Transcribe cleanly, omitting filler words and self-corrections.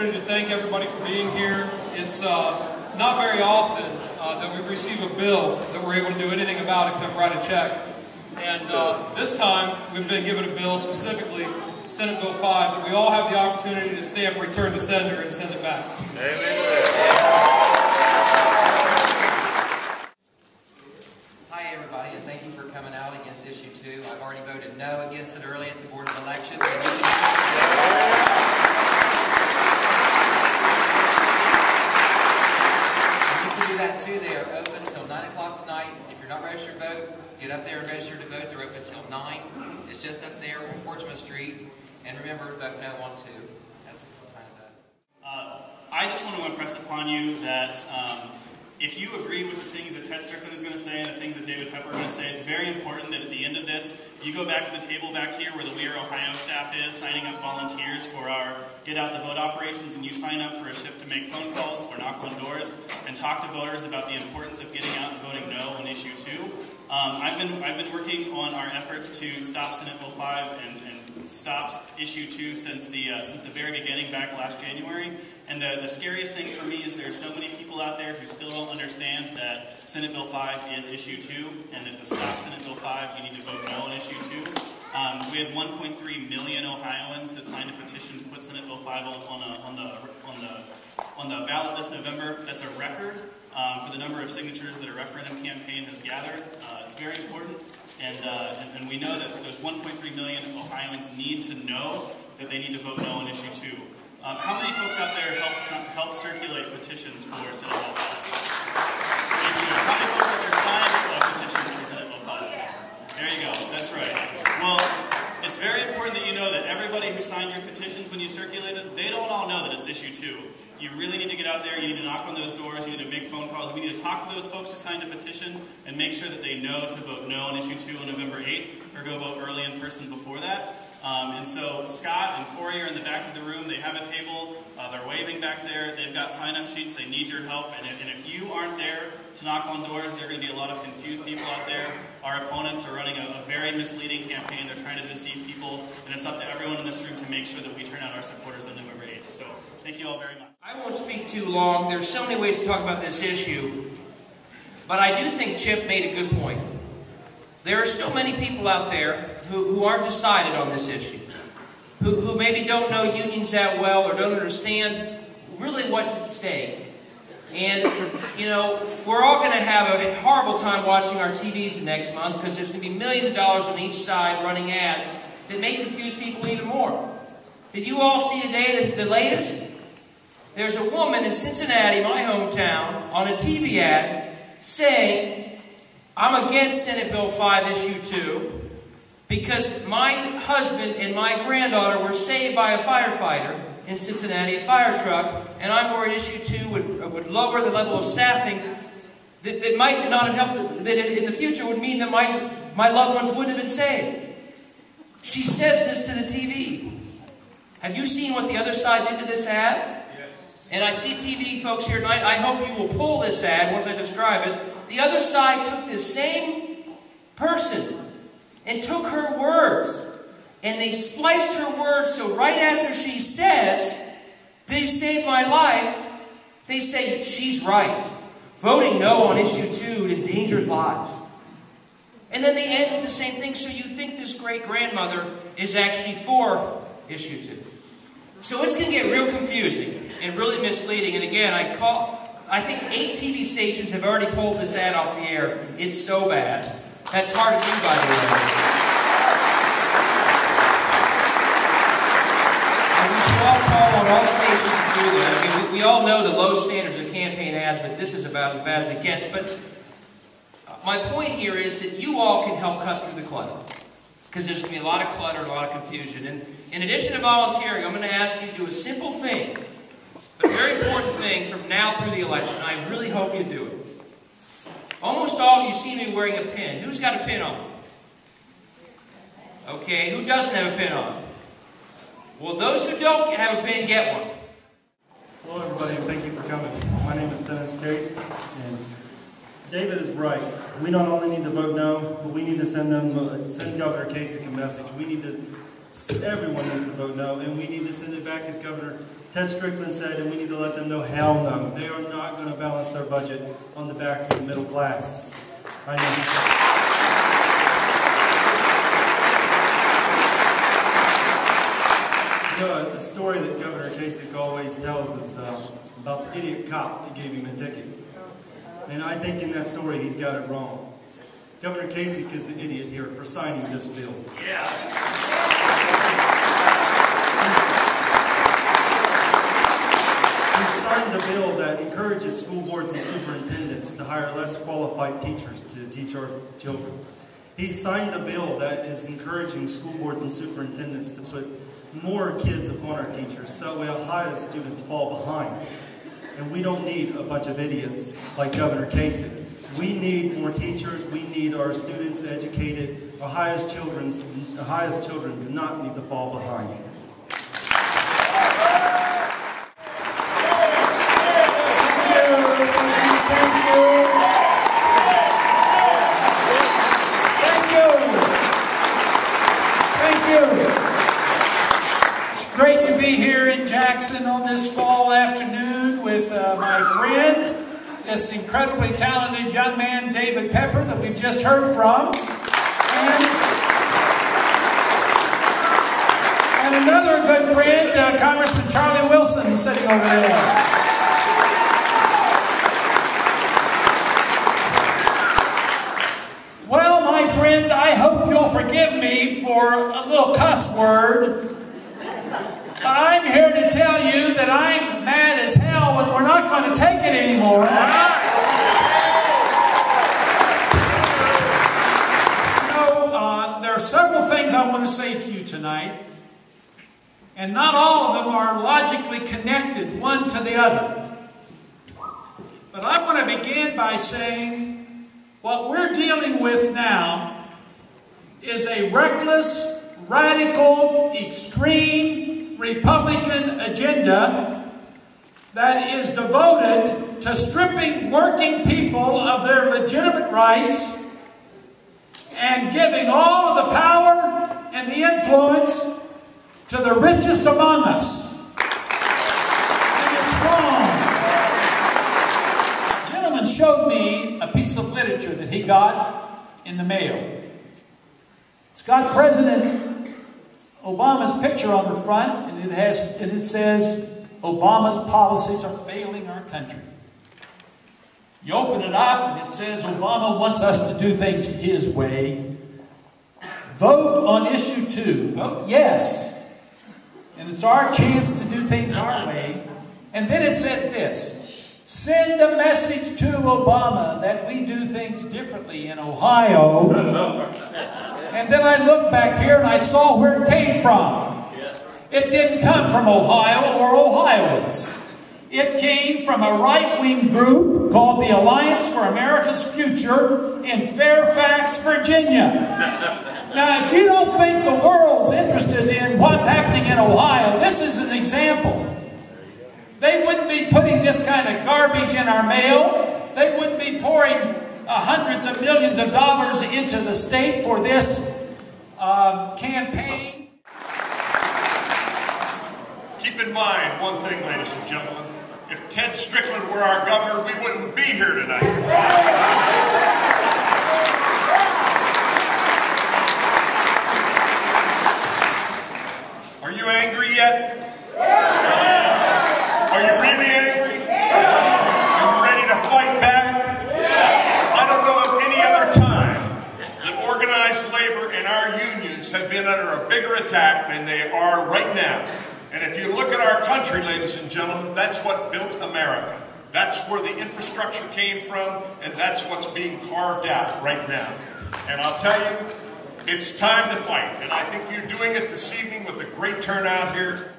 opportunity to thank everybody for being here. It's not very often that we receive a bill that we're able to do anything about except write a check. And this time, we've been given a bill, specifically Senate Bill 5, that we all have the opportunity to stamp return to sender and send it back. Amen. Hi everybody, and thank you for coming out against issue 2. I've already voted no against it early at the Board of Elections. That too. They are open till 9 o'clock tonight. If you're not registered to vote, get up there and register to vote. They're open till 9. It's just up there on Portsmouth Street. And remember, vote no on 2. That's kind of that. I just want to impress upon you that if you agree with the things that Ted Strickland is going to say and the things that David Pepper are going to say, it's very important that at the end of this, you go back to the table back here where the We Are Ohio staff is, signing up volunteers for our Get Out the Vote operations, and you sign up for a shift to make phone calls or knock on doors and talk to voters about the importance of getting out and voting no on issue 2. I've been working on our efforts to stop Senate Bill 5 and stops issue 2 since the very beginning, back last January. And the scariest thing for me is there are so many people out there who still don't understand that Senate Bill 5 is issue 2, and that to stop Senate Bill 5, you need to vote no on issue 2. We had 1.3 million Ohioans that signed a petition to put Senate Bill 5 on the ballot this November. That's a record for the number of signatures that a referendum campaign has gathered. It's very important, and we know that those 1.3 million Ohioans need to know that they need to vote no on issue 2. How many folks out there help circulate petitions for Senate Bill 5? How many folks out there signed petitions for Senate Bill 5? There you go. That's right. Well, it's very important that you know that everybody who signed your petitions when you circulated, they don't all know that it's issue 2. You really need to get out there, you need to knock on those doors, you need to make phone calls, we need to talk to those folks who signed a petition and make sure that they know to vote no on issue 2 on November 8th, or go vote early in person before that. And so Scott and Corey are in the back of the room, they have a table, they're waving back there, they've got sign-up sheets, they need your help, and if you aren't there to knock on doors, there are going to be a lot of confused people out there. Our opponents are running a very misleading campaign, they're trying to deceive people, and it's up to everyone in this room to make sure that we turn out our supporters on November 8th. So, thank you all very much. I won't speak too long. There's so many ways to talk about this issue, but I do think Chip made a good point. There are still many people out there who aren't decided on this issue, who maybe don't know unions that well or don't understand really what's at stake. And, you know, we're all going to have a horrible time watching our TVs the next month because there's going to be millions of dollars on each side running ads that may confuse people even more. Did you all see today the latest? There's a woman in Cincinnati, my hometown, on a TV ad saying, I'm against Senate Bill 5 issue 2 because my husband and my granddaughter were saved by a firefighter in Cincinnati, a fire truck, and I'm worried issue 2 would lower the level of staffing that might not have helped, that in the future would mean that my loved ones wouldn't have been saved. She says this to the TV. Have you seen what the other side did to this ad? And I see TV folks here tonight. I hope you will pull this ad once I describe it. The other side took this same person and took her words. And they spliced her words so right after she says, they saved my life, they say, she's right. Voting no on issue 2 endangers lives. And then they end with the same thing, so you think this great-grandmother is actually for issue 2. So it's going to get real confusing and really misleading. And again, I think 8 TV stations have already pulled this ad off the air. It's so bad. That's hard to do, by the way. And we should all call on all stations to do that. I mean, we all know the low standards of campaign ads, but this is about as bad as it gets. But my point here is that you all can help cut through the clutter, because there's going to be a lot of clutter, a lot of confusion. And in addition to volunteering, I'm going to ask you to do a simple thing, but a very important thing from now through the election. I really hope you do it. Almost all of you see me wearing a pin. Who's got a pin on? Okay, who doesn't have a pin on? Well, those who don't have a pin, get one. Hello, everybody, and thank you for coming. My name is Dennis Case, and David is right. We not only need to vote no, but we need to send Governor Kasich a message. We need to Everyone needs to vote no, and we need to send it back, as Governor Ted Strickland said, and we need to let them know, hell no. They are not going to balance their budget on the backs of the middle class. I know. A story that Governor Kasich always tells is about the idiot cop that gave him a ticket. And I think in that story he's got it wrong. Governor Kasich is the idiot here for signing this bill. Yeah. He signed a bill that encourages school boards and superintendents to hire less qualified teachers to teach our children. He signed a bill that is encouraging school boards and superintendents to put more kids upon our teachers, so that way Ohio students fall behind. And we don't need a bunch of idiots like Governor Kasich. We need more teachers. We need our students educated. Ohio's children do not need to fall behind. Great to be here in Jackson on this fall afternoon with my friend, this incredibly talented young man, David Pepper, that we've just heard from. And another good friend, Congressman Charlie Wilson, who's sitting over there. Well, my friends, I hope you'll forgive me for a little cuss word. But I'm here to tell you that I'm mad as hell and we're not going to take it anymore. There are several things I want to say to you tonight. And not all of them are logically connected one to the other. But I want to begin by saying what we're dealing with now is a reckless, radical, extreme Republican agenda that is devoted to stripping working people of their legitimate rights and giving all of the power and the influence to the richest among us. And it's wrong. A gentleman showed me a piece of literature that he got in the mail. It's got President Obama's picture on the front, and it says, Obama's policies are failing our country. You open it up, and it says, Obama wants us to do things his way. Vote on issue 2. Vote yes. And it's our chance to do things our way. And then it says this, send a message to Obama that we do things differently in Ohio. And then I looked back here and I saw where it came from. It didn't come from Ohio or Ohioans. It came from a right-wing group called the Alliance for America's Future in Fairfax, Virginia. Now, if you don't think the world's interested in what's happening in Ohio, this is an example. They wouldn't be putting this kind of garbage in our mail. They wouldn't be pouring hundreds of millions of dollars into the state for this campaign. Keep in mind one thing, ladies and gentlemen. If Ted Strickland were our governor, we wouldn't be here tonight. Are you angry yet? Are you really angry? Are you ready to fight back? I don't know of any other time that organized labor and our unions have been under a bigger attack than they are right now. And if you look at our country, ladies and gentlemen, that's what built America. That's where the infrastructure came from, and that's what's being carved out right now. And I'll tell you, it's time to fight. And I think you're doing it this evening with a great turnout here.